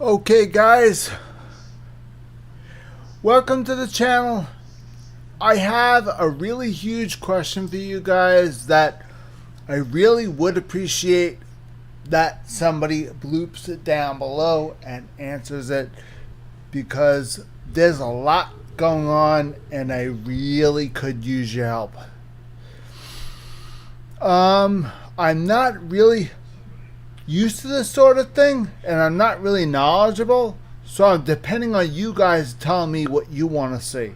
Okay guys, welcome to the channel. I have a really huge question for you guys that I really would appreciate that somebody bloops it down below and answers it, because there's a lot going on and I really could use your help. I'm not really used to this sort of thing and I'm not really knowledgeable, so I'm depending on you guys telling me what you want to see.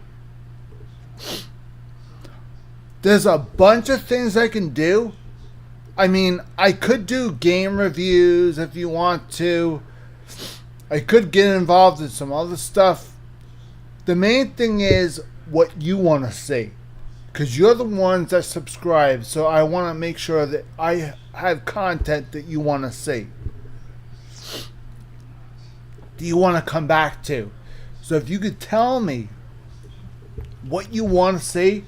There's a bunch of things I can do. I mean, I could do game reviews if you want to. I could get involved in some other stuff. The main thing is what you want to see, because you're the ones that subscribe, so I want to make sure that I have content that you want to see, that you want to come back to. So if you could tell me what you want to see,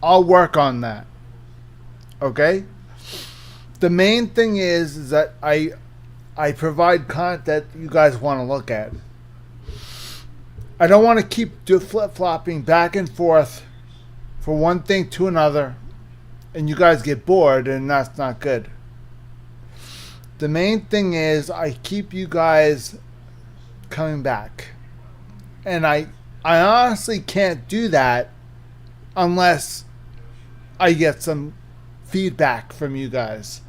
I'll work on that. Okay? The main thing is that I provide content that you guys want to look at. I don't want to keep flip-flopping back and forth from one thing to another and you guys get bored, and that's not good. The main thing is I keep you guys coming back. And I honestly can't do that unless I get some feedback from you guys.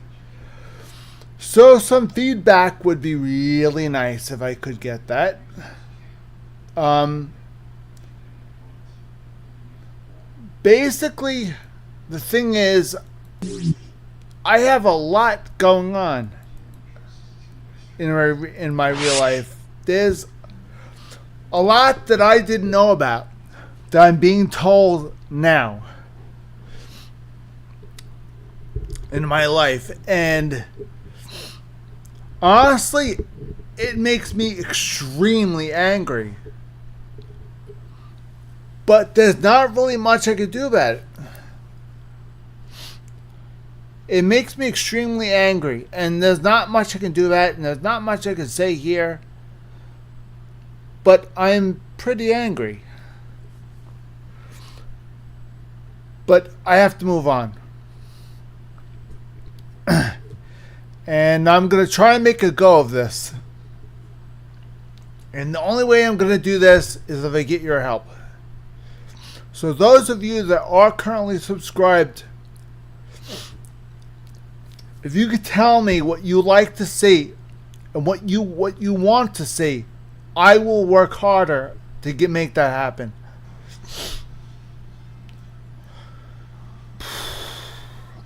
So some feedback would be really nice if I could get that. Basically, the thing is, I have a lot going on in my real life. There's a lot that I didn't know about that I'm being told now in my life, and honestly, it makes me extremely angry. But there's not really much I could do about it. It makes me extremely angry, and there's not much I can do about it, and there's not much I can say here. But I'm pretty angry. But I have to move on. And I'm going to try and make a go of this. And the only way I'm going to do this is if I get your help. So those of you that are currently subscribed, if you could tell me what you like to see and what you want to see, I will work harder to make that happen.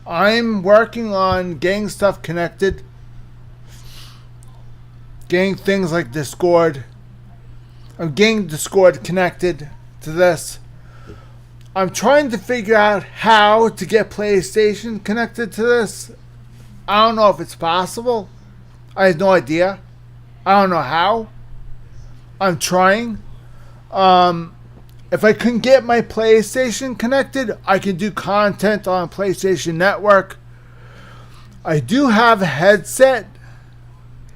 I'm working on getting stuff connected, getting things like Discord. I'm getting Discord connected to this. I'm trying to figure out how to get PlayStation connected to this. I don't know if it's possible. I have no idea. I don't know how. I'm trying. If I couldn't get my PlayStation connected, I can do content on PlayStation Network. I do have a headset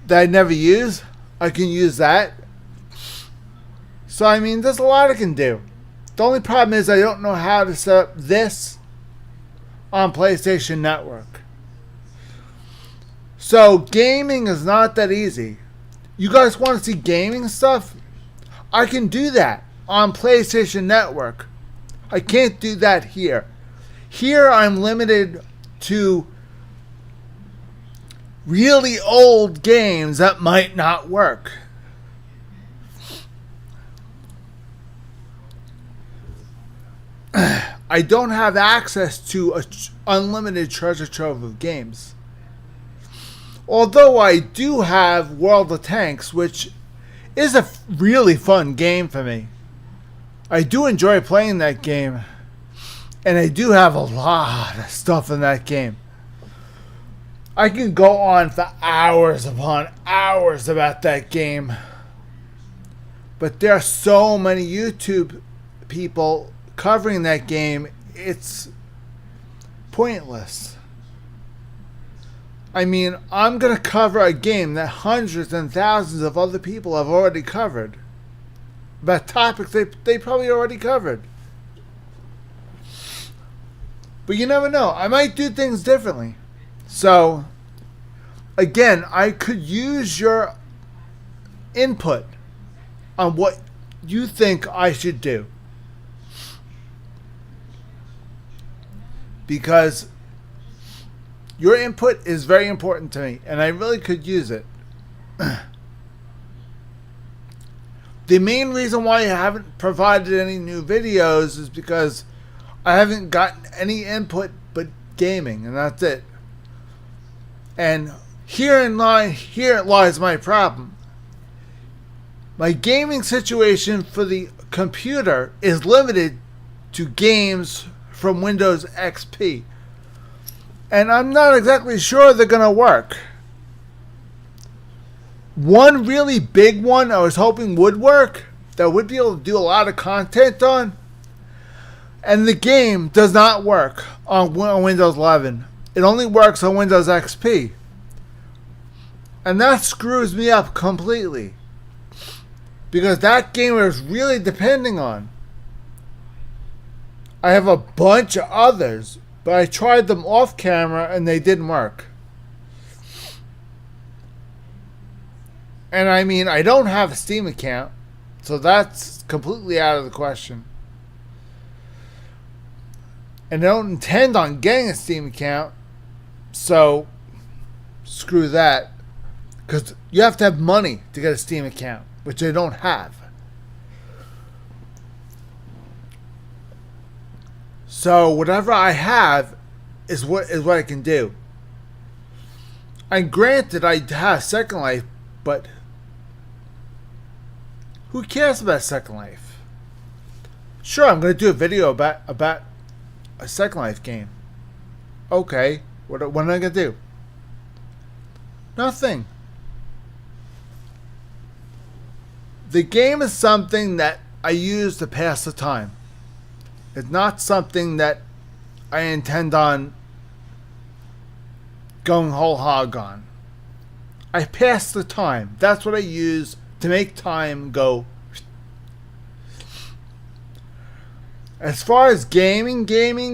that I never use. I can use that. So, I mean, there's a lot I can do. The only problem is I don't know how to set up this on PlayStation Network. So gaming is not that easy. You guys want to see gaming stuff? I can do that on PlayStation Network. I can't do that here. Here I'm limited to really old games that might not work. I don't have access to an unlimited treasure trove of games. Although I do have World of Tanks, which is a really fun game for me. I do enjoy playing that game. And I do have a lot of stuff in that game. I can go on for hours upon hours about that game. But there are so many YouTube people covering that game, it's pointless. I mean, I'm going to cover a game that hundreds and thousands of other people have already covered. About topics they probably already covered. But you never know. I might do things differently. So, again, I could use your input on what you think I should do. Because your input is very important to me, and I really could use it. The main reason why I haven't provided any new videos is because I haven't gotten any input but gaming, and that's it. And here lies my problem. My gaming situation for the computer is limited to games from Windows XP. And I'm not exactly sure they're going to work. One really big one I was hoping would work, that would be able to do a lot of content on, and the game does not work on Windows 11. It only works on Windows XP. And that screws me up completely. Because that game I was really depending on. I have a bunch of others, but I tried them off camera and they didn't work. And I mean, I don't have a Steam account, so that's completely out of the question. And I don't intend on getting a Steam account, so screw that. Because you have to have money to get a Steam account, which I don't have. So whatever I have is what I can do. And granted, I have Second Life, but who cares about Second Life? Sure, I'm going to do a video about a Second Life game. Okay, what am I going to do? Nothing. The game is something that I use to pass the time. It's not something that I intend on going whole hog on. I pass the time. That's what I use to make time go. As far as gaming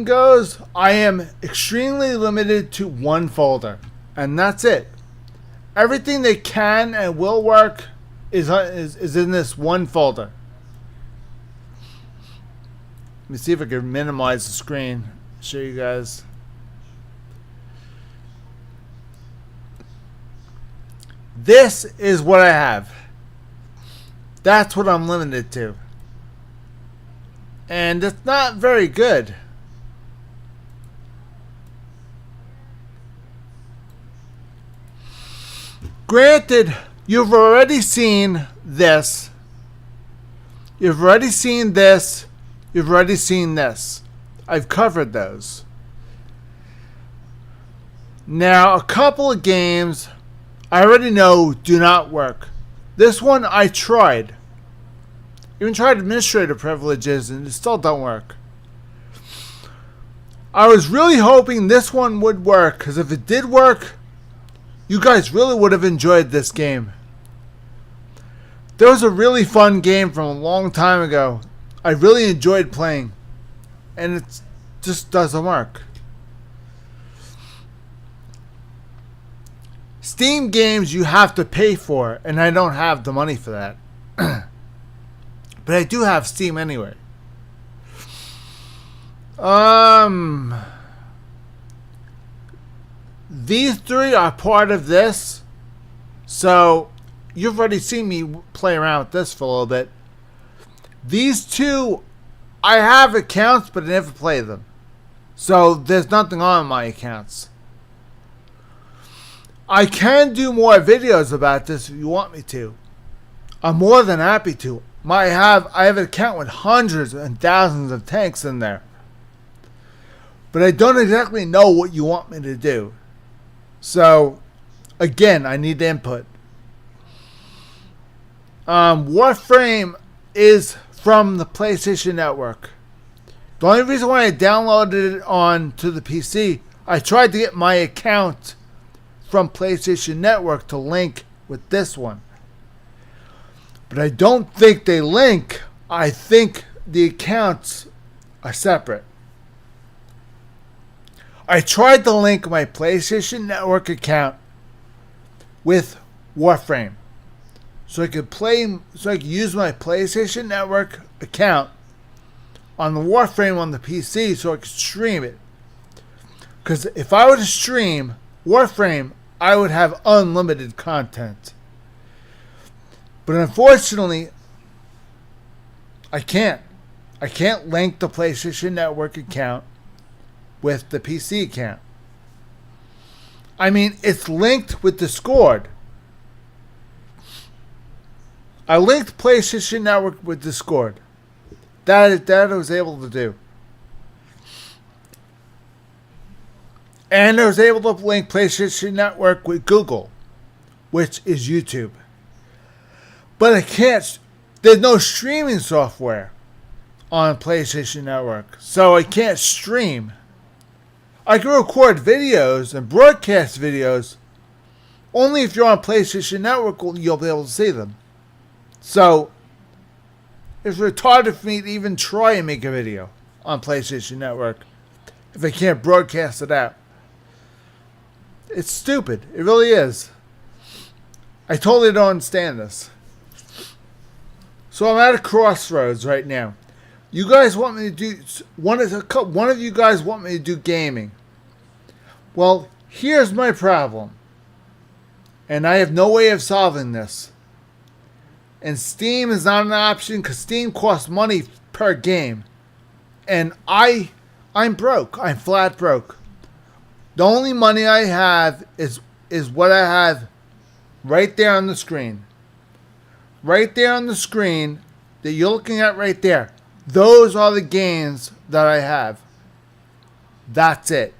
goes, I am extremely limited to one folder. And that's it. Everything that can and will work is in this one folder. Let me see if I can minimize the screen. Show you guys. This is what I have. That's what I'm limited to. And it's not very good. Granted, you've already seen this. You've already seen this. You've already seen this. I've covered those. Now, a couple of games I already know do not work. This one I tried. Even tried administrator privileges and it still don't work. I was really hoping this one would work, because if it did work, you guys really would have enjoyed this game. There was a really fun game from a long time ago. I really enjoyed playing. And it just doesn't work. Steam games you have to pay for, and I don't have the money for that. But I do have Steam anyway. These three are part of this. So, you've already seen me play around with this for a little bit. These two, I have accounts, but I never play them. So, there's nothing on my accounts. I can do more videos about this if you want me to. I'm more than happy to. I have an account with hundreds and thousands of tanks in there. But I don't exactly know what you want me to do. So, again, I need input. Warframe is from the PlayStation Network. The only reason why I downloaded it onto the PC, I tried to get my account from PlayStation Network to link with this one. But I don't think they link. I think the accounts are separate. I tried to link my PlayStation Network account with Warframe, so I could use my PlayStation Network account on the Warframe on the PC, so I could stream it. Because if I were to stream Warframe, I would have unlimited content. But unfortunately, I can't. I can't link the PlayStation Network account with the PC account. I mean, it's linked with Discord. I linked PlayStation Network with Discord. That I was able to do. And I was able to link PlayStation Network with Google, which is YouTube. But I can't. There's no streaming software on PlayStation Network, so I can't stream. I can record videos and broadcast videos. Only if you're on PlayStation Network you'll be able to see them. So it's retarded for me to even try and make a video on PlayStation Network if I can't broadcast it out. It's stupid. It really is. I totally don't understand this. So I'm at a crossroads right now. You guys want me to do... One of you guys want me to do gaming. Well, here's my problem. And I have no way of solving this. And Steam is not an option because Steam costs money per game. And I'm broke. I'm flat broke. The only money I have is what I have right there on the screen. Right there on the screen that you're looking at right there. Those are the games that I have. That's it.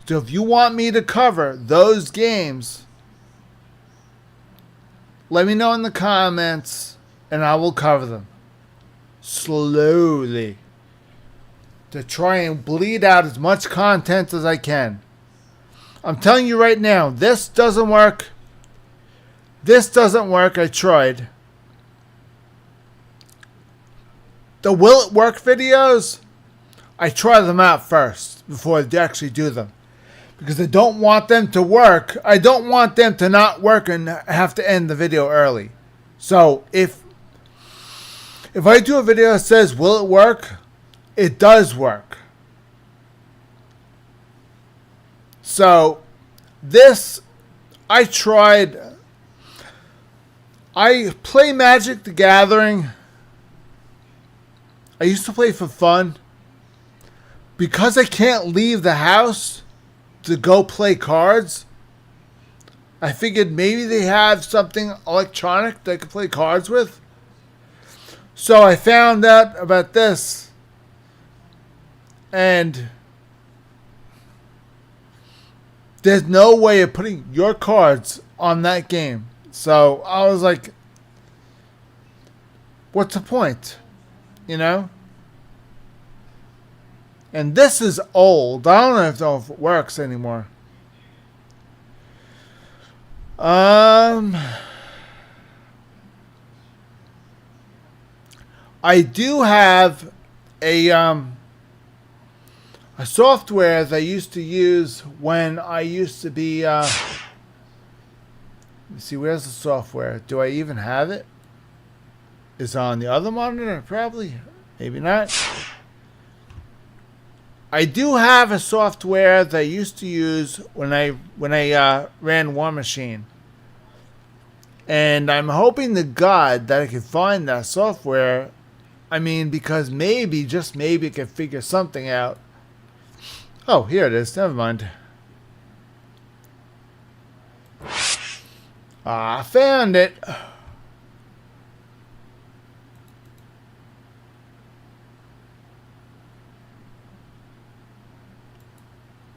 So if you want me to cover those games, let me know in the comments and I will cover them. Slowly. To try and bleed out as much content as I can. I'm telling you right now, this doesn't work. This doesn't work. I tried. The will it work videos, I try them out first before I actually do them. Because I don't want them to work. I don't want them to not work and have to end the video early. So if I do a video that says will it work, it does work. So this, I tried. I play Magic the Gathering. I used to play for fun. Because I can't leave the house to go play cards, I figured maybe they have something electronic that I could play cards with. So I found out about this. And there's no way of putting your cards on that game. So I was like, what's the point? You know? And this is old. I don't know if it works anymore. I do have a software that I used to use when I used to be let's see, where's the software? Do I even have it? Is it on the other monitor? Probably. Maybe not. I do have a software that I used to use when I ran War Machine. And I'm hoping to God that I can find that software. I mean, because maybe, just maybe, I can figure something out. Oh, here it is. Never mind. I found it.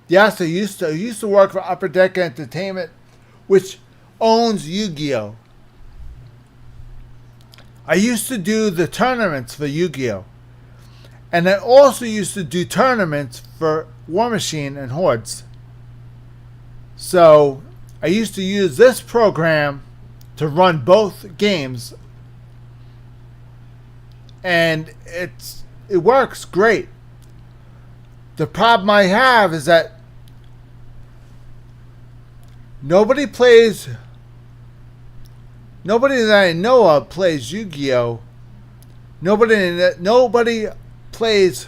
Yes, I used to work for Upper Deck Entertainment, which owns Yu-Gi-Oh! I used to do the tournaments for Yu-Gi-Oh! And I also used to do tournaments for War Machine and Hordes. So I used to use this program to run both games, and it works great. The problem I have is that nobody that I know of plays Yu-Gi-Oh. Nobody plays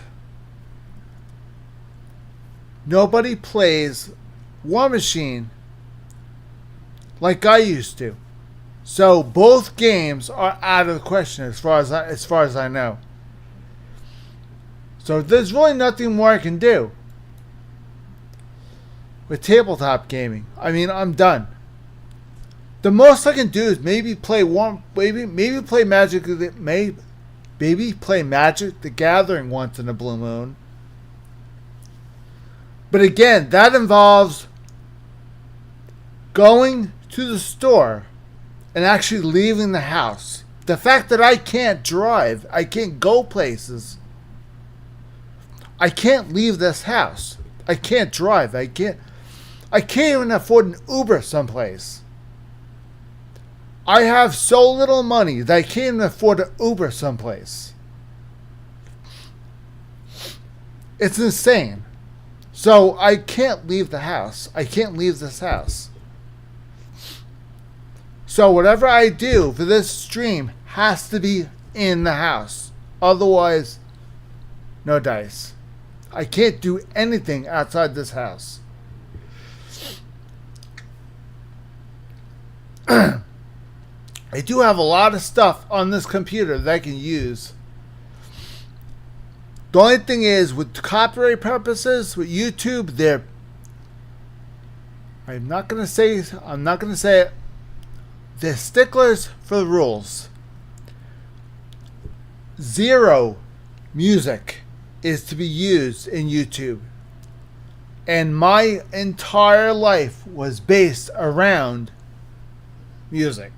War Machine like I used to. So both games are out of the question as far as I know. So there's really nothing more I can do with tabletop gaming. I mean, I'm done. The most I can do is maybe play Magic the Gathering once in a blue moon. But again, that involves going to the store and actually leaving the house. The fact that I can't drive, I can't go places. I can't leave this house. I can't drive. I can't even afford an Uber someplace. I have so little money that I can't even afford an Uber someplace. It's insane. So I can't leave the house. I can't leave this house. So whatever I do for this stream has to be in the house. Otherwise, no dice. I can't do anything outside this house. I do have a lot of stuff on this computer that I can use. The only thing is, with copyright purposes, with YouTube, I'm not gonna say it. They're sticklers for the rules. 0 music is to be used in YouTube. And my entire life was based around music.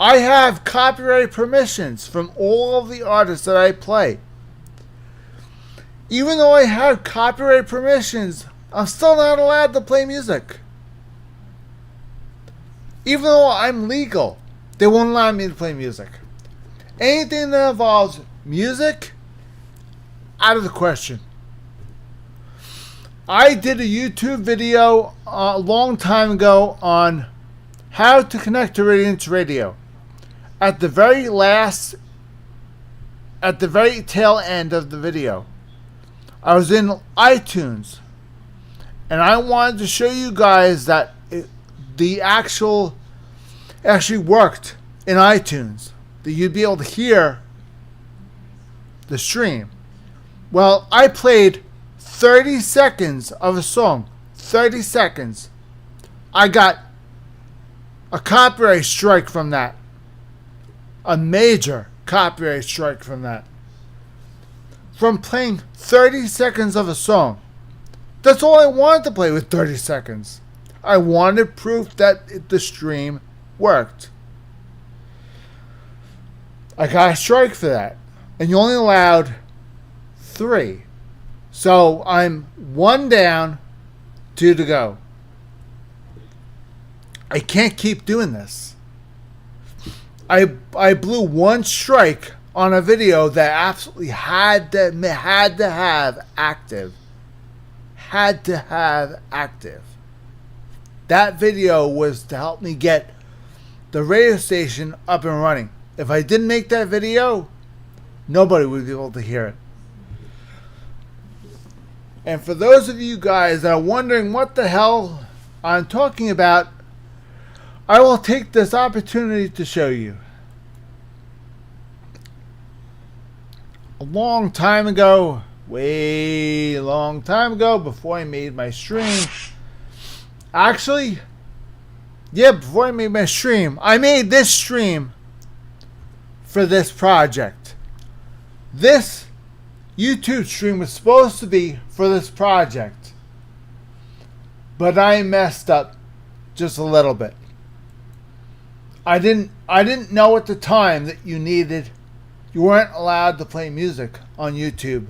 I have copyright permissions from all of the artists that I play. Even though I have copyright permissions, I'm still not allowed to play music. Even though I'm legal, they won't allow me to play music. Anything that involves music, out of the question. I did a YouTube video a long time ago on how to connect to Radiance Radio. At the very tail end of the video, I was in iTunes, and I wanted to show you guys that the actually worked in iTunes, that you'd be able to hear the stream. Well, I played 30 seconds of a song. 30 seconds. I got a copyright strike from that. A major copyright strike from that. From playing 30 seconds of a song. That's all I wanted to play with 30 seconds. I wanted proof that the stream worked. I got a strike for that. And you only allowed 3. So I'm 1 down, 2 to go. I can't keep doing this. I blew 1 strike on a video that absolutely had to have active. Had to have active. That video was to help me get the radio station up and running. If I didn't make that video, nobody would be able to hear it. And for those of you guys that are wondering what the hell I'm talking about, I will take this opportunity to show you. A long time ago, way long time ago, before I made my stream, before I made my stream, I made this stream for this project. This YouTube stream was supposed to be for this project, but I messed up just a little bit. I didn't know at the time that you weren't allowed to play music on YouTube.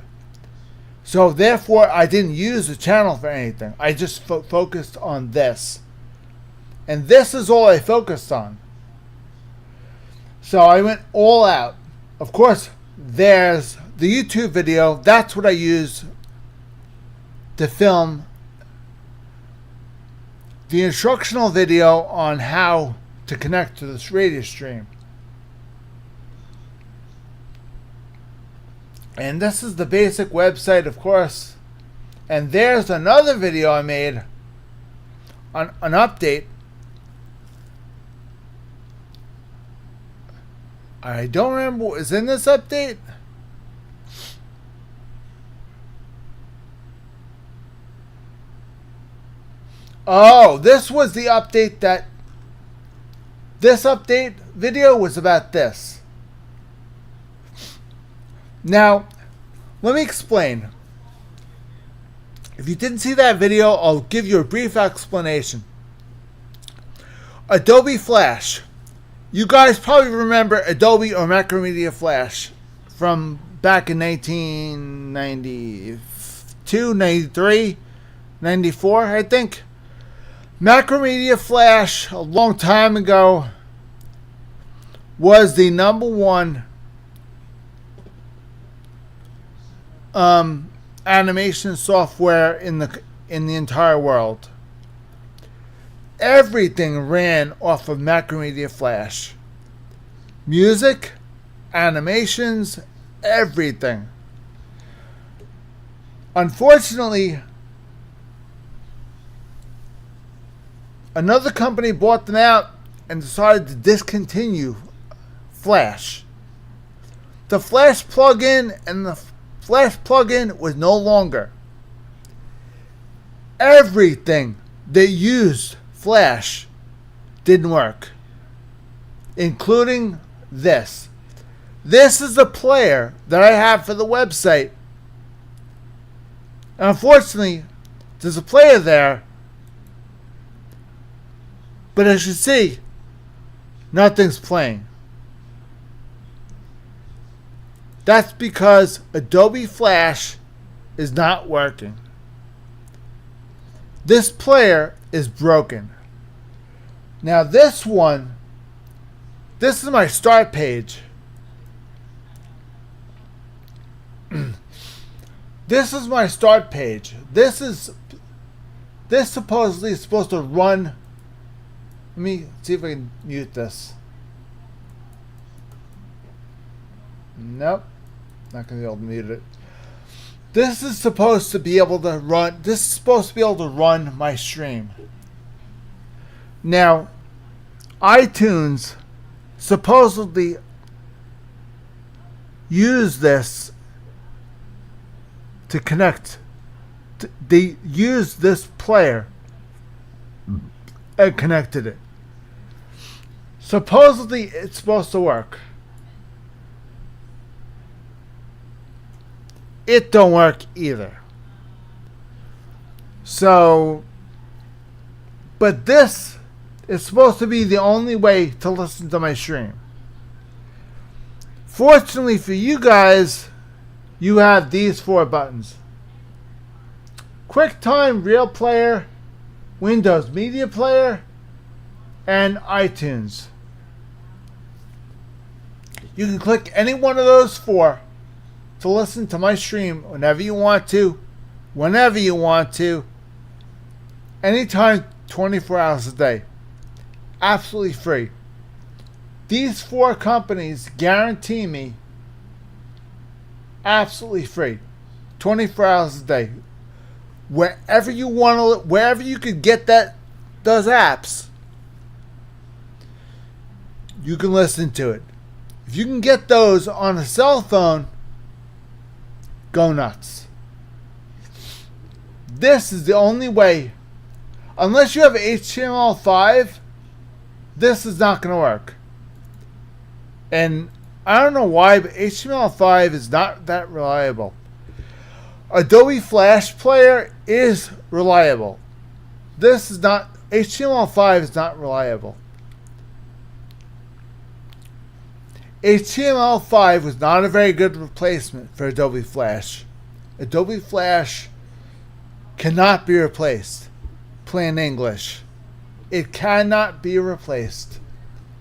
So therefore, I didn't use the channel for anything. I just focused on this. And this is all I focused on. So I went all out. Of course, there's the YouTube video. That's what I use to film the instructional video on how to connect to this radio stream. And this is the basic website, of course. And there's another video I made on an update. I don't remember what was in this update. Oh, this was the update that... This update video was about this. Now, let me explain. If you didn't see that video, I'll give you a brief explanation. Adobe Flash. You guys probably remember Adobe or Macromedia Flash from back in 1992, 93, 94, I think. Macromedia Flash, a long time ago, was the #1 animation software in the entire world. Everything ran off of Macromedia Flash. Music, animations, everything. Unfortunately, another company bought them out and decided to discontinue Flash. The Flash plugin and the Flash plugin was no longer. Everything that used Flash didn't work, including this. This is the player that I have for the website. And unfortunately, there's a player there, but as you see, nothing's playing. That's because Adobe Flash is not working. This player is broken. Now this one, this is my start page. This is my start page. This supposedly is supposed to run. Let me see if I can mute this. Nope. Not going to be able to mute it. This is supposed to be able to run. This is supposed to be able to run my stream. Now, iTunes supposedly use this to connect. They used this player and connected it. Supposedly, it's supposed to work. It don't work either. So, but this is supposed to be the only way to listen to my stream. Fortunately for you guys, you have these 4 buttons. QuickTime Real Player, Windows Media Player, and iTunes. You can click any one of those 4 to listen to my stream whenever you want to, whenever you want to, anytime, 24 hours a day. Absolutely free. These 4 companies guarantee me absolutely free, 24 hours a day. Wherever you want to, wherever you could get those apps, you can listen to it. If you can get those on a cell phone, go nuts. This is the only way. Unless you have HTML5, this is not going to work. And I don't know why, but HTML5 is not that reliable. Adobe Flash Player is reliable. This is not. HTML5 is not reliable. HTML5 was not a very good replacement for Adobe Flash. Adobe Flash cannot be replaced. Plain English. It cannot be replaced.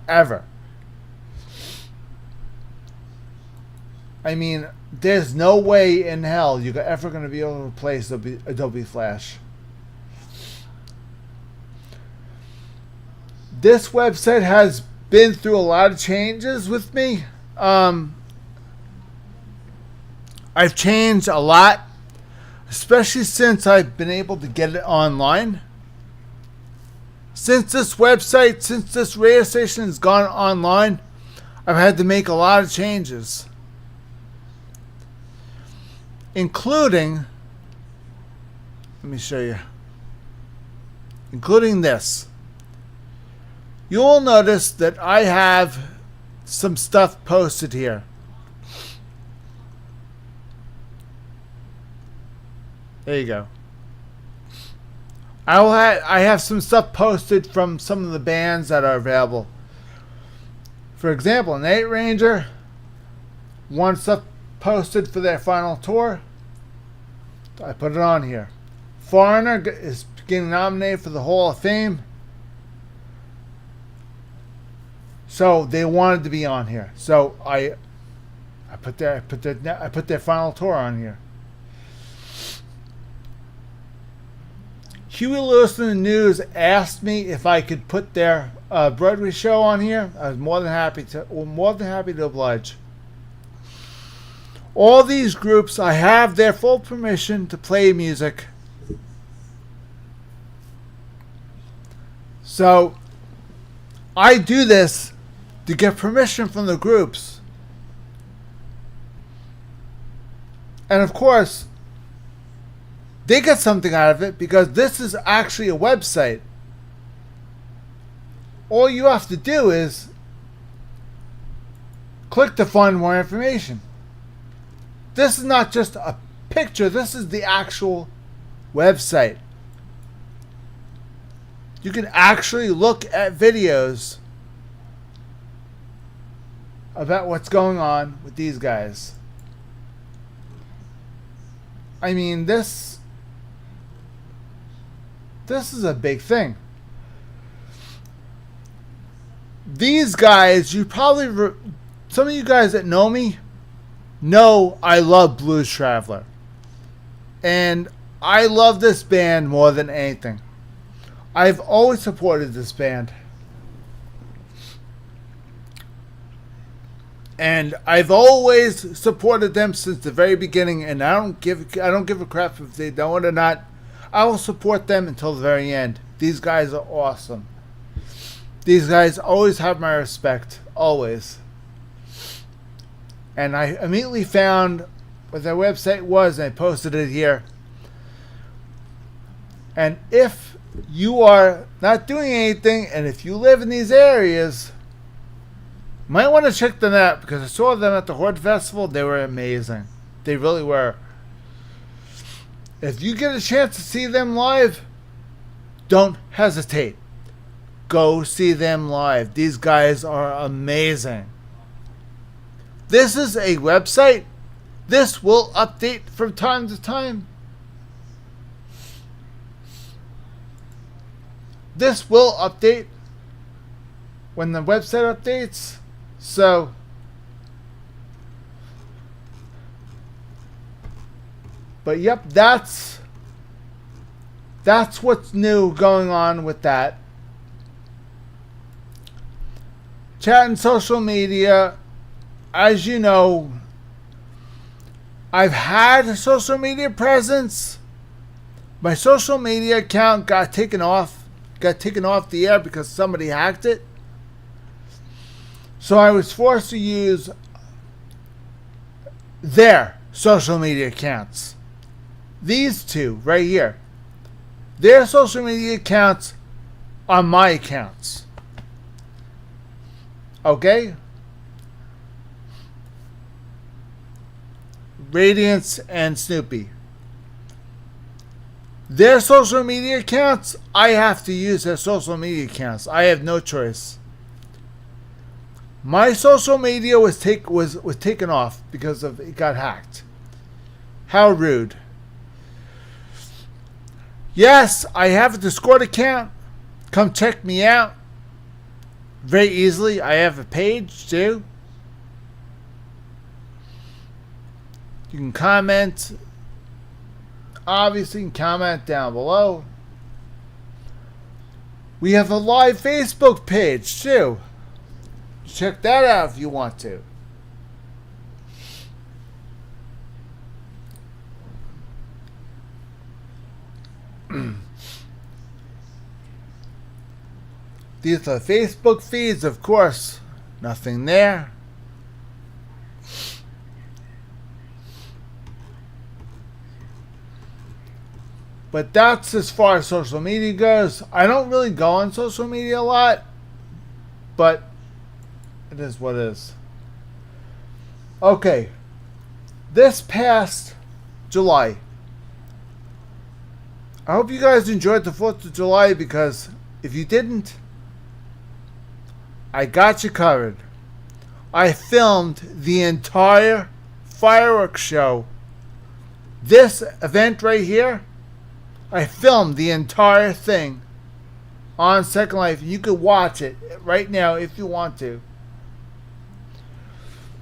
Ever. I mean, there's no way in hell you're ever going to be able to replace Adobe Flash. This website has been through a lot of changes with me. I've changed a lot, especially since I've been able to get it online. Since this radio station has gone online, I've had to make a lot of changes. Including, let me show you, including this. You'll notice that I have some stuff posted here. There you go. I have some stuff posted from some of the bands that are available. For example, Night Ranger, one stuff posted for their final tour. I put it on here. Foreigner is getting nominated for the Hall of Fame. So they wanted to be on here. So I put their final tour on here. Huey Lewis and the News asked me if I could put their Broadway show on here. I was more than happy to oblige. All these groups, I have their full permission to play music. So I do this to get permission from the groups. And of course, they get something out of it because this is actually a website. All you have to do is click to find more information. This is not just a picture, this is the actual website. You can actually look at videos about what's going on with these guys. I mean, this is a big thing. These guys, you probably, some of you guys that know me, know I love Blues Traveler. And I love this band more than anything. I've always supported this band. And I've always supported them since the very beginning, and I don't give a crap if they don't or not. I will support them until the very end. These guys are awesome. These guys always have my respect. Always. And I immediately found what their website was, and I posted it here. And if you are not doing anything, and if you live in these areas, you might want to check them out, because I saw them at the Horde Festival. They were amazing. They really were. If you get a chance to see them live, don't hesitate. Go see them live. These guys are amazing. This is a website. This will update from time to time. This will update when the website updates. So, but yep, that's what's new going on with that. Chat and social media. As you know, I've had a social media presence. My social media account got taken off the air because somebody hacked it. So I was forced to use their social media accounts. These two right here. Their social media accounts are my accounts. Okay? Radiance and Snoopy. Their social media accounts, I have to use their social media accounts. I have no choice. My social media was taken off because of it got hacked. How rude. Yes, I have a Discord account. Come check me out. Very easily. I have a page too. You can comment. Obviously, you can comment down below. We have a live Facebook page too. Check that out if you want to. These are Facebook feeds, of course. Nothing there. But that's as far as social media goes. I don't really go on social media a lot, but it is what it is. Okay. This past July, I hope you guys enjoyed the 4th of July, because if you didn't, I got you covered. I filmed the entire fireworks show. This event right here, I filmed the entire thing on Second Life. You could watch it right now if you want to.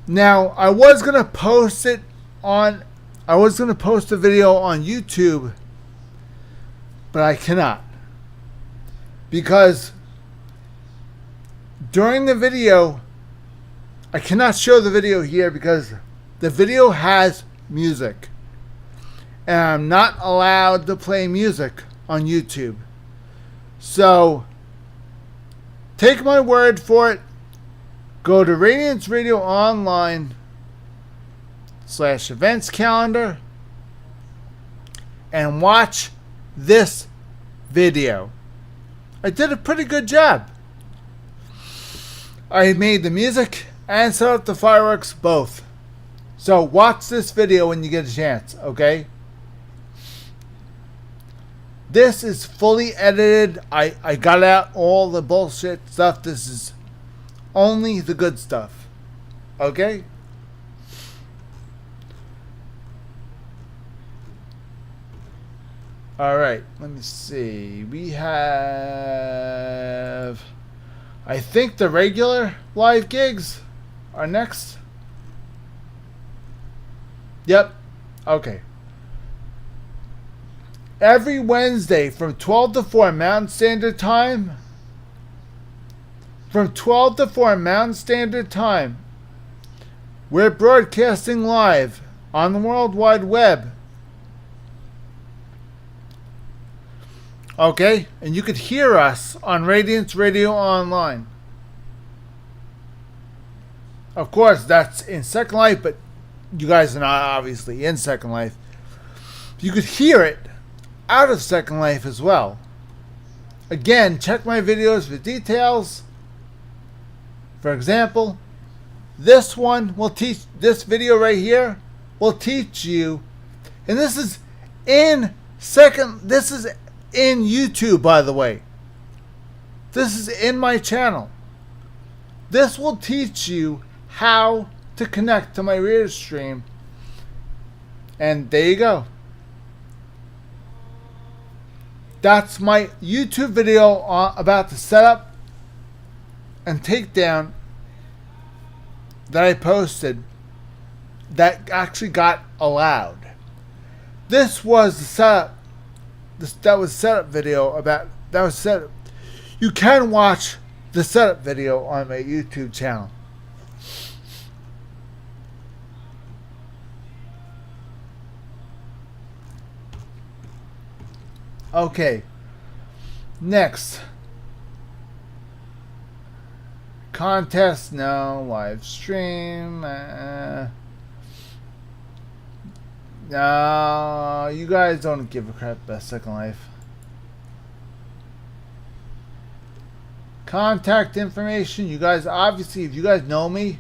Now, I was going to post a video on YouTube, but I cannot. Because during the video, I cannot show the video here because the video has music. And I'm not allowed to play music on YouTube. So, take my word for it. Go to Radiance Radio Online /events calendar and watch this video. I did a pretty good job. I made the music and set up the fireworks both. So watch this video when you get a chance, okay? This is fully edited. I got out all the bullshit stuff. This is only the good stuff. Okay? Alright, let me see. We have, I think, the regular live gigs are next. Yep. Okay. Every Wednesday from 12 to 4 Mountain Standard Time. From 12 to 4 Mountain Standard Time. We're broadcasting live on the World Wide Web. Okay? And you could hear us on Radiance Radio Online. Of course, that's in Second Life, but you guys are not obviously in Second Life. You could hear it out of Second Life as well. Again, check my videos for details. For example, this video right here will teach you, and this is in YouTube, by the way. This is in my channel. This will teach you how to connect to my radio stream. And there you go. That's my YouTube video about the setup and takedown that I posted that actually got allowed. This was the setup. That was setup video about that was setup. You can watch the setup video on my YouTube channel. Okay. Next. Contest, no. Live stream. No, you guys don't give a crap about Second Life. Contact information. You guys, obviously, if you guys know me, you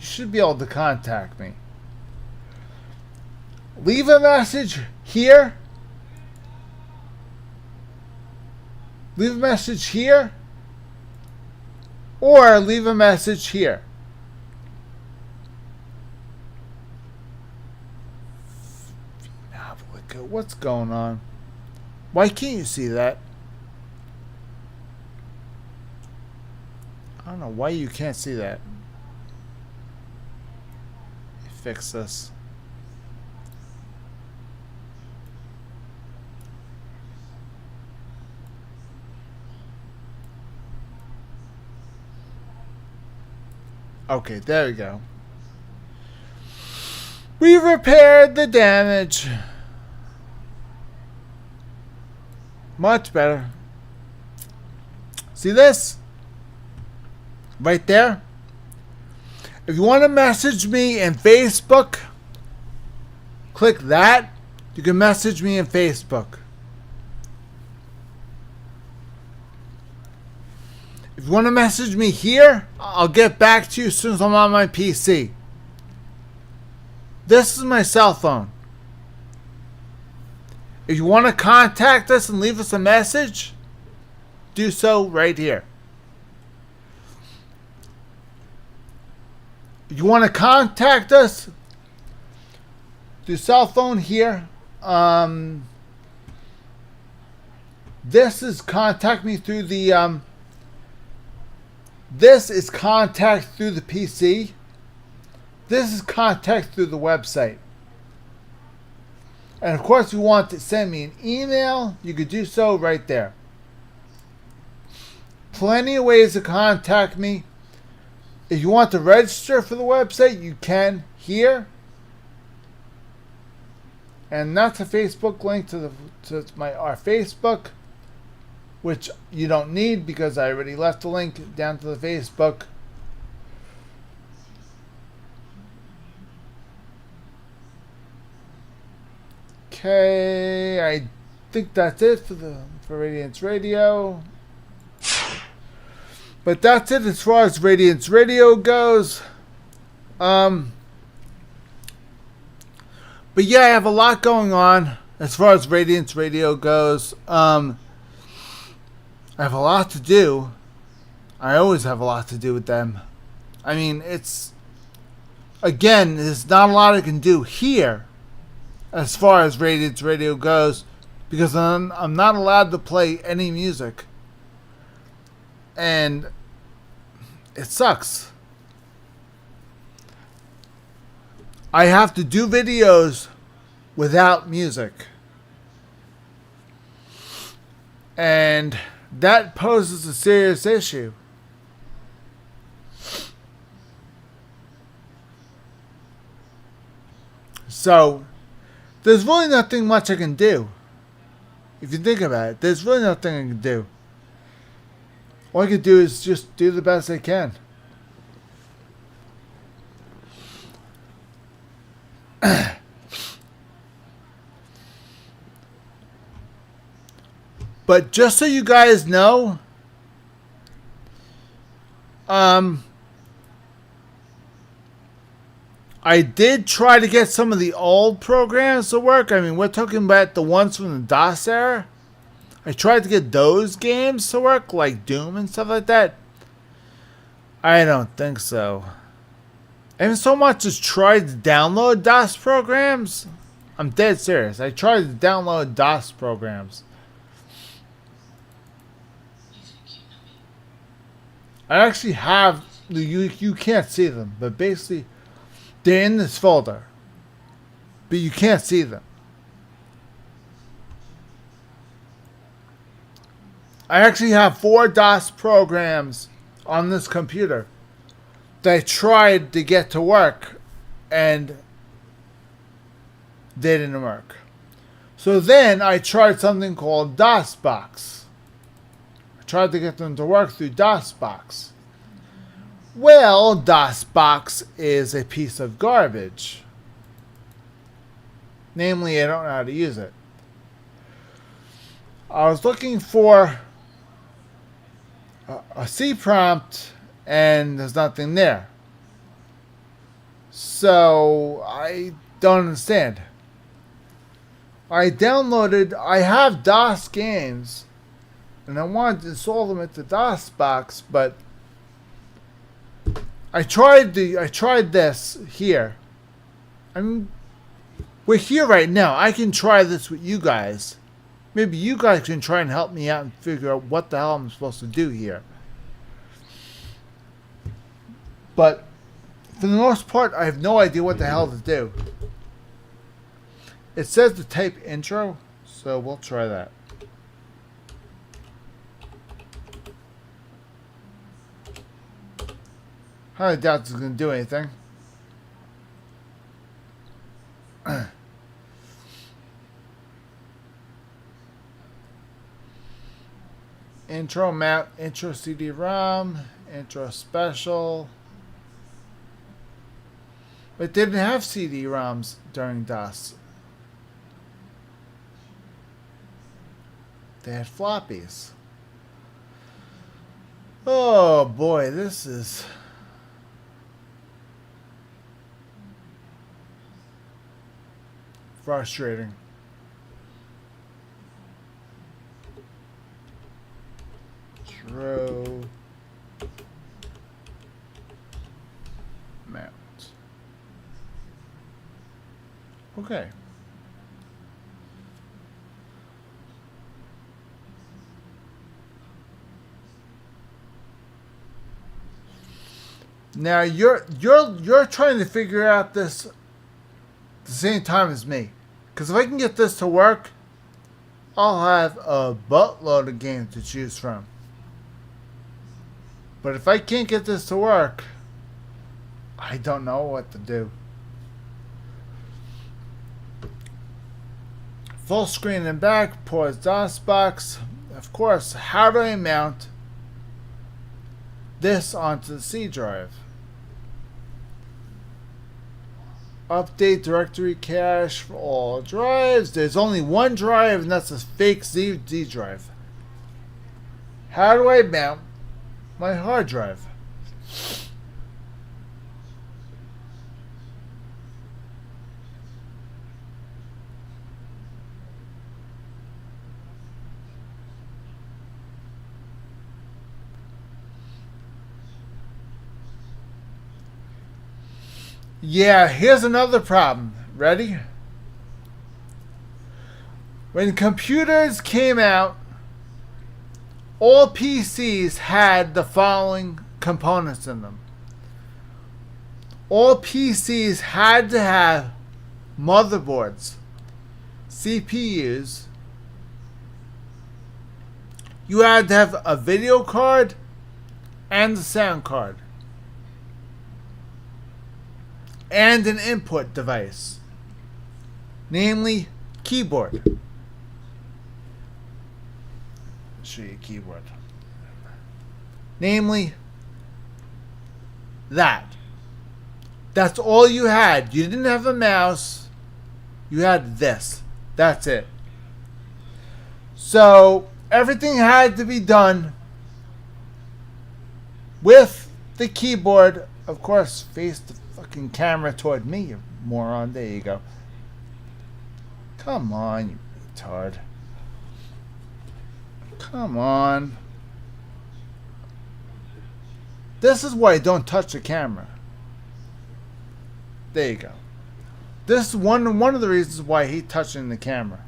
should be able to contact me. Leave a message here. Leave a message here. Or leave a message here. What's going on? Why can't you see that? I don't know why you can't see that. Fix this. Okay, there we go. We repaired the damage. Much better. See this? Right there? If you want to message me in Facebook, click that. You can message me in Facebook. If you want to message me here, I'll get back to you as soon as I'm on my PC. This is my cell phone. If you want to contact us and leave us a message, do so right here. If you want to contact us, do cell phone here. This is contact me through the this is contact through the PC. This is contact through the website. And of course, if you want to send me an email, you could do so right there. Plenty of ways to contact me. If you want to register for the website, you can here. And that's a Facebook link to our Facebook, which you don't need because I already left the link down to the Facebook. Okay, I think that's it for Radiance Radio. But that's it as far as Radiance Radio goes. But yeah, I have a lot going on as far as Radiance Radio goes. I have a lot to do. I always have a lot to do with them. I mean, there's not a lot I can do here as far as Radiance Radio goes because I'm not allowed to play any music. And it sucks. I have to do videos without music. And that poses a serious issue. So, there's really nothing much I can do. If you think about it, there's really nothing I can do. All I can do is just do the best I can. But just so you guys know, I did try to get some of the old programs to work. I mean, we're talking about the ones from the DOS era. I tried to get those games to work, like Doom and stuff like that. I don't think so. I haven't so much as tried to download DOS programs. I'm dead serious. I tried to download DOS programs. I actually have, you can't see them, but basically they're in this folder. But you can't see them. I actually have 4 DOS programs on this computer that I tried to get to work and they didn't work. So then I tried something called DOSBox. I tried to get them to work through DOSBox. Well, DOSBox is a piece of garbage. Namely, I don't know how to use it. I was looking for a C prompt and there's nothing there. So I don't understand. I have DOS games and I wanted to install them into DOSBox, but I tried this here. I mean, we're here right now. I can try this with you guys. Maybe you guys can try and help me out and figure out what the hell I'm supposed to do here. But for the most part, I have no idea what the hell to do. It says to type intro, so we'll try that. I doubt it's going to do anything. Intro map, intro CD-ROM, intro special. But they didn't have CD-ROMs during DOS. They had floppies. Oh boy, this is... frustrating. Throw mount. Okay. Now you're trying to figure out this at the same time as me. Because if I can get this to work, I'll have a buttload of games to choose from. But if I can't get this to work, I don't know what to do. Full screen and back, pause DOSBox. Of course, how do I mount this onto the C drive? Update directory cache for all drives. There's only one drive, and that's a fake Z drive. How do I mount my hard drive? Yeah, here's another problem. Ready? When computers came out, all PCs had the following components in them. All PCs had to have motherboards, CPUs. You had to have a video card and a sound card. And an input device, namely keyboard. I'll show you a keyboard. Namely that. That's all you had. You didn't have a mouse. You had this. That's it. So everything had to be done with the keyboard. Of course, face the fucking camera toward me, you moron. There you go. Come on, you retard. Come on. This is why I don't touch the camera. There you go. This is one of the reasons why I hate touching the camera.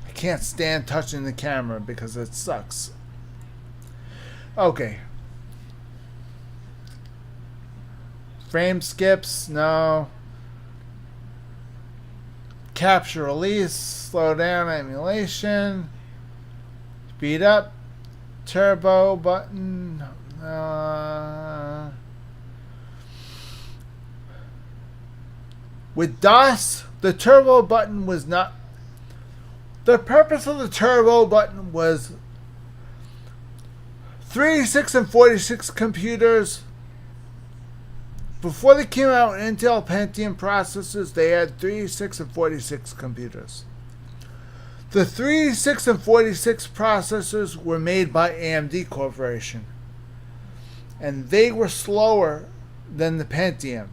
I can't stand touching the camera because it sucks. Okay. Frame skips, no. Capture release, slow down emulation, speed up, turbo button. With DOS, the turbo button was not. The purpose of the turbo button was 386 and 46 computers. Before they came out with Intel Pentium processors, they had 386 and 46 computers. The 386 and 46 processors were made by AMD Corporation, and they were slower than the Pentium.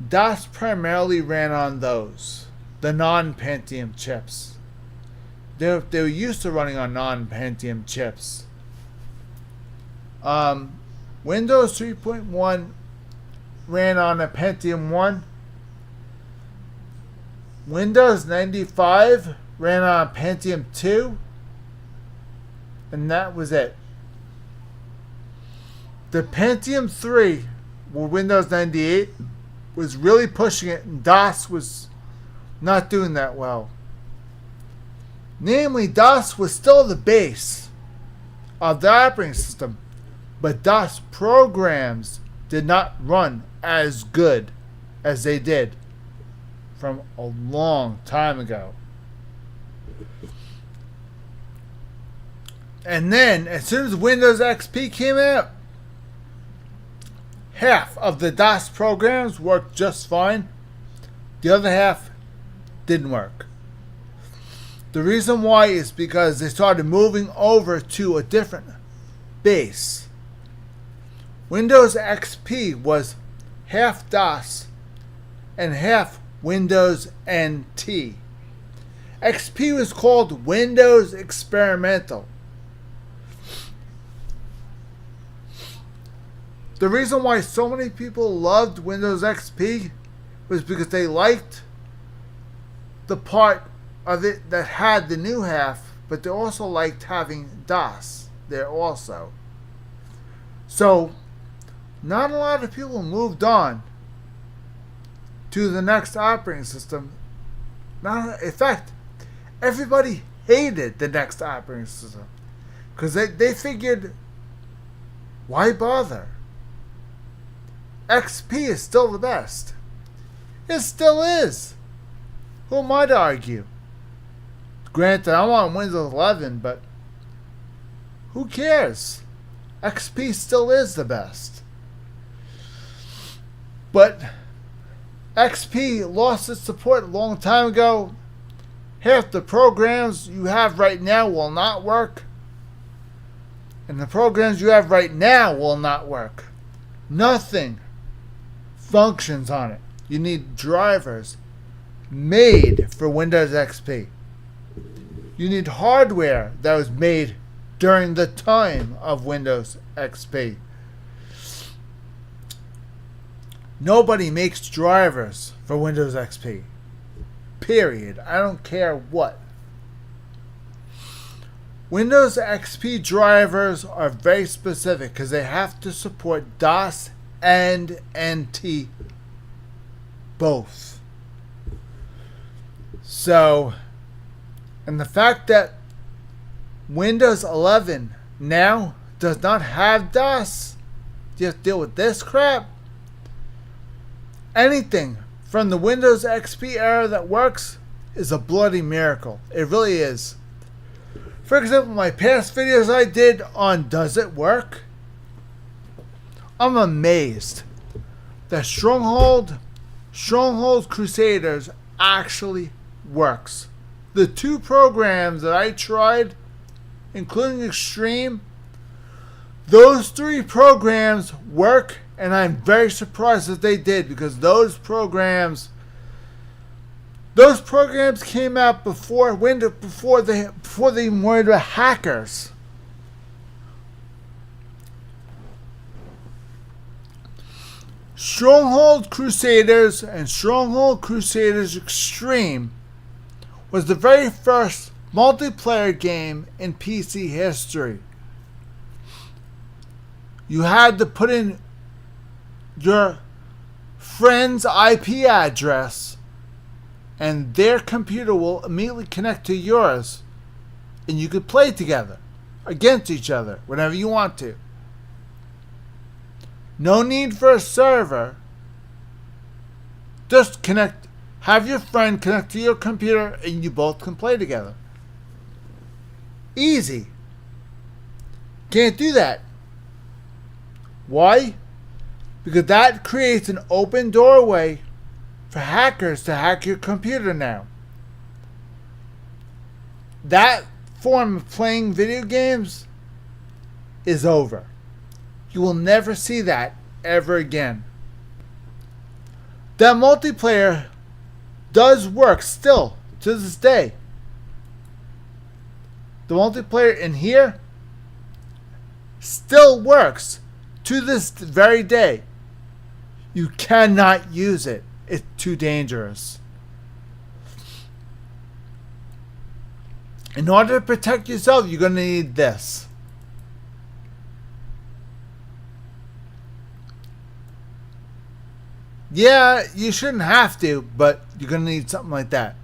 DOS primarily ran on those, the non-Pentium chips. They were used to running on non-Pentium chips. Windows 3.1 ran on a Pentium 1. Windows 95 ran on Pentium 2, and that was it. The Pentium 3, where Windows 98 was really pushing it, and DOS was not doing that well. Namely, DOS was still the base of the operating system, but DOS programs did not run as good as they did from a long time ago. And then, as soon as Windows XP came out, half of the DOS programs worked just fine. The other half didn't work. The reason why is because they started moving over to a different base. Windows XP was half DOS and half Windows NT. XP was called Windows Experimental. The reason why so many people loved Windows XP was because they liked the part of it that had the new half, but they also liked having DOS there also. So, not a lot of people moved on to the next operating system. In fact, everybody hated the next operating system because they figured, why bother? XP is still the best. It still is. Who am I to argue? Granted, I'm on Windows 11, but who cares? XP still is the best. But XP lost its support a long time ago. Half the programs you have right now will not work. And the programs you have right now will not work. Nothing functions on it. You need drivers made for Windows XP. You need hardware that was made during the time of Windows XP. Nobody makes drivers for Windows XP. Period. I don't care what. Windows XP drivers are very specific because they have to support DOS and NT both. So, and the fact that Windows 11 now does not have DOS, you have to deal with this crap. Anything from the Windows XP era that works is a bloody miracle. It really is. For example, my past videos I did on Does It Work? I'm amazed that Stronghold Crusaders actually works. The two programs that I tried, including Extreme, those three programs work, and I'm very surprised that they did, because those programs came out before they even worried about hackers. Stronghold Crusaders and Stronghold Crusaders Extreme was the very first multiplayer game in PC history. You had to put in your friend's IP address, and their computer will immediately connect to yours, and you could play together against each other whenever you want to. No need for a server. Just have your friend connect to your computer and you both can play together. Easy. Can't do that. Why? Because that creates an open doorway for hackers to hack your computer now. That form of playing video games is over. You will never see that ever again. That multiplayer does work still to this day. The multiplayer in here still works to this very day. You cannot use it. It's too dangerous. In order to protect yourself, you're going to need this. Yeah, you shouldn't have to, but you're going to need something like that.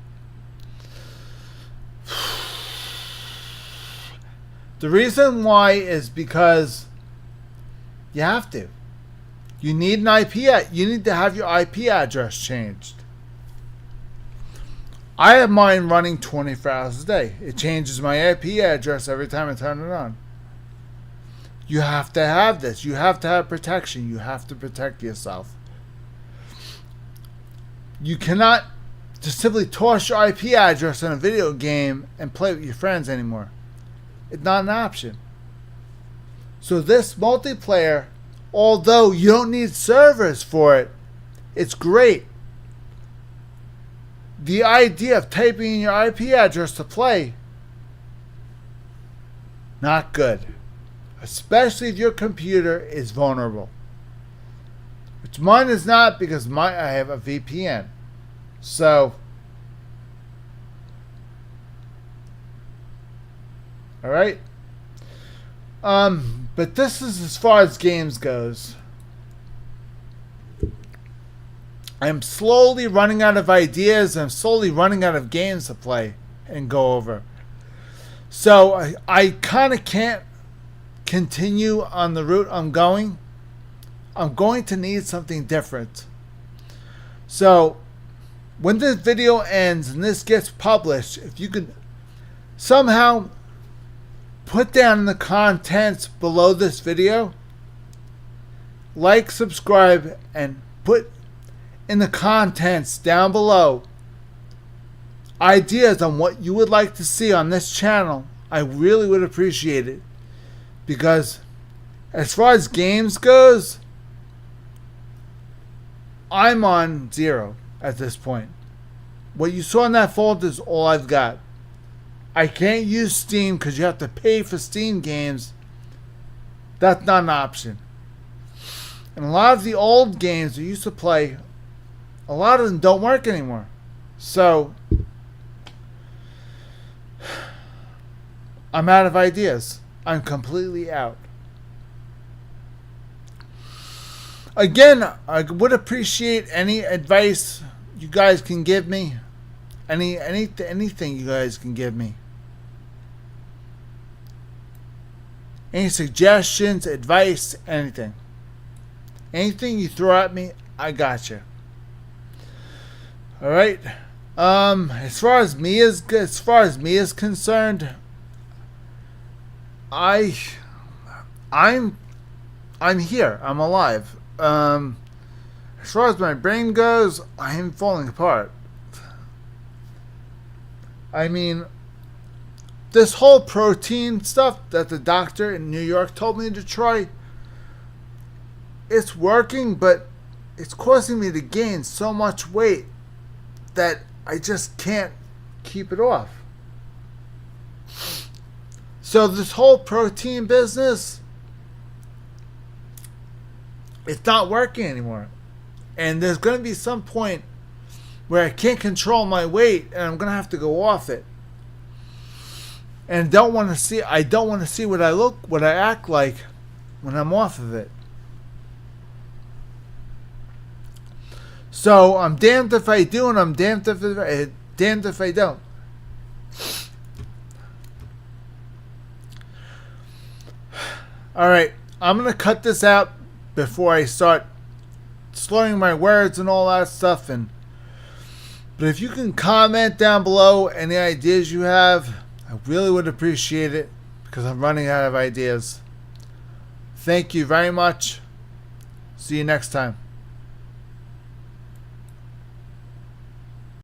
The reason why is because you have to. You need you need to have your IP address changed. I have mine running 24 hours a day. It changes my IP address every time I turn it on. You have to have this. You have to have protection. You have to protect yourself. You cannot just simply toss your IP address in a video game and play with your friends anymore. It's not an option. So this multiplayer, although you don't need servers for it, it's great. The idea of typing in your IP address to play, not good. Especially if your computer is vulnerable. Which mine is not, because I have a VPN. So, alright. But this is as far as games goes. I'm slowly running out of ideas. I'm slowly running out of games to play and go over. So I kind of can't continue on the route I'm going. I'm going to need something different. So when this video ends and this gets published, if you could somehow put down in the contents below this video, like, subscribe, and put in the contents down below ideas on what you would like to see on this channel, I really would appreciate it. Because as far as games goes, I'm on 0 at this point. What you saw in that folder is all I've got. I can't use Steam because you have to pay for Steam games. That's not an option. And a lot of the old games we used to play, a lot of them don't work anymore. So I'm out of ideas. I'm completely out. Again, I would appreciate any advice you guys can give me. Anything you guys can give me. Any suggestions, advice, anything. Anything you throw at me, I got you. All right. As far as me is concerned, I'm here. I'm alive. As far as my brain goes, I am falling apart. I mean, this whole protein stuff that the doctor in New York told me to try, it's working, but it's causing me to gain so much weight that I just can't keep it off. So this whole protein business, it's not working anymore. And there's going to be some point where I can't control my weight and I'm going to have to go off it. And I don't want to see what I act like when I'm off of it. So I'm damned if I do and I'm damned if I don't. Alright, I'm going to cut this out before I start slurring my words and all that stuff. But if you can comment down below any ideas you have, I really would appreciate it, because I'm running out of ideas. Thank you very much. See you next time.